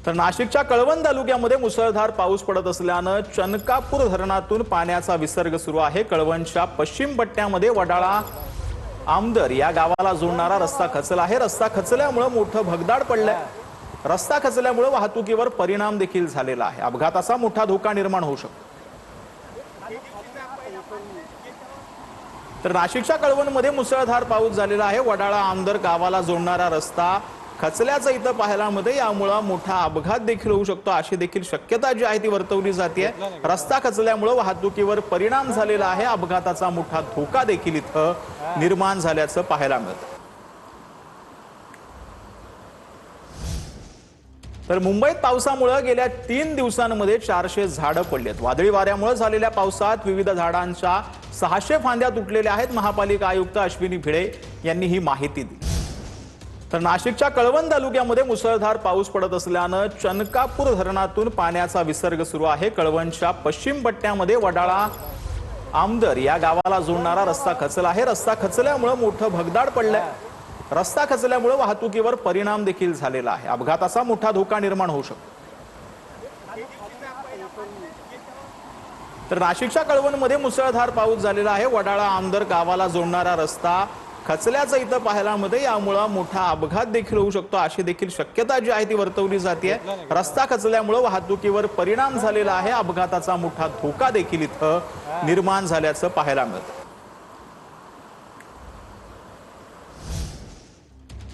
तर नाशिकच्या कळवण तालुक्यामध्ये मुसळधार पाऊस पडत असल्याने चनकापूर धरणातून पाण्याचा विसर्ग सुरू आहे। कळवणच्या पश्चिम पट्ट्यामध्ये वडाळा आमदर या गावाला जोडणारा रस्ता खचला आहे। रस्ता खचल्यामुळे मोठं भगदाड पडलंय। रस्ता खचल्यामुळे वाहतुकीवर परिणाम देखील झालेला आहे। अपघाताचा मोठा धोका निर्माण होऊ शकतो। तर नाशिकच्या कळवणमध्ये मुसळधार पाऊस झालेला आहे। वडाळा आमदर गावाला जोडणारा रस्ता खचल्याचं इथं पाहायला मिळते। यामुळे मोठा अपघात देखील होऊ शकतो अशी देखील शक्यता जी आहे ती वर्तवली जाते। रस्ता खचल्यामुळे वाहतुकीवर परिणाम झालेला आहे। अपघाताचा मोठा धोका देखील इथं निर्माण झाल्याचं पाहायला मिळतं। तर मुंबईत पावसामुळे गेल्या 3 दिवसांमध्ये 400 झाडं पडलीत। वादळी वाऱ्यामुळे झालेल्या पावसात विविध झाडांच्या 600 फांद्या तुटलेल्या आहेत। महापालिका आयुक्त अश्विनी भिडे यांनी ही माहिती दिली। तर नाशिकच्या कळवण तालुक्यामध्ये मुसळधार पाऊस पडत असल्याने चनकापूर धरणातून पाण्याचा विसर्ग सुरू आहे। कळवणच्या पश्चिम पट्ट्यामध्ये वडाळा आमदर या गावाला जोडणारा रस्ता खचला आहे। रस्ता खचल्यामुळे मोठं भगदाड पडलंय। रस्ता खचल्यामुळे वाहतुकीवर परिणाम देखील झालेला आहे। अपघाताचा मोठा धोका निर्माण होऊ शकतो। तर नाशिकच्या कळवणमध्ये मुसळधार पाऊस झालेला आहे। वडाळा आमदर गावाला जोडणारा रस्ता खचल्याचं इथं पाहायला मिळते। यामुळे मोठा अपघात देखील होऊ शकतो अशी देखील शक्यता जी आहे ती वर्तवली जाते। रस्ता खचल्यामुळे वाहतुकीवर परिणाम झालेला आहे। अपघाताचा मोठा धोका देखील इथं निर्माण झाल्याचं पाहायला मिळतं।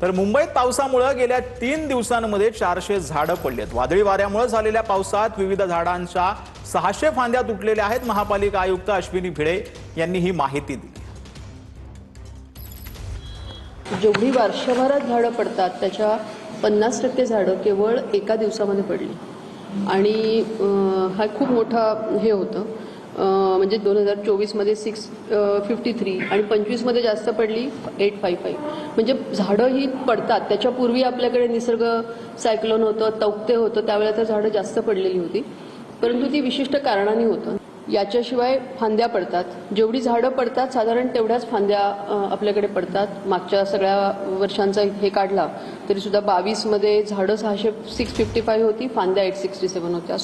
तर मुंबईत पावसामुळे गेल्या 3 दिवसांमध्ये 400 झाडं पडलीत। वादळी वाऱ्यामुळे झालेल्या पावसात विविध झाडांच्या 600 फांद्या तुटलेल्या आहेत। महापालिका आयुक्त अश्विनी भिडे यांनी ही माहिती दिली। जेवढी वर्षभरात झाडं पडतात त्याच्या 50% झाडं केवळ एका दिवसामध्ये पडली आणि हा खूप मोठा हे होतं। म्हणजे 2024 मध्ये 653 आणि 25 मध्ये जास्त पडली 855। म्हणजे झाडं ही पडतात। त्याच्यापूर्वी आपल्याकडे निसर्ग सायक्लोन होतं, तौक्ते होतं, त्यावेळेला तर झाडं जास्त पडलेली होती, परंतु ती विशिष्ट कारणाने होतं। याच्याशिवाय फांद्या पडतात। जेवढी झाडं पडतात साधारण तेवढ्याच फांद्या आपल्याकडे पडतात। मागच्या सगळ्या वर्षांचा हे काढला तरी सुद्धा 22 मध्ये झाडं 655 होती, फांद्या 867 होत्या।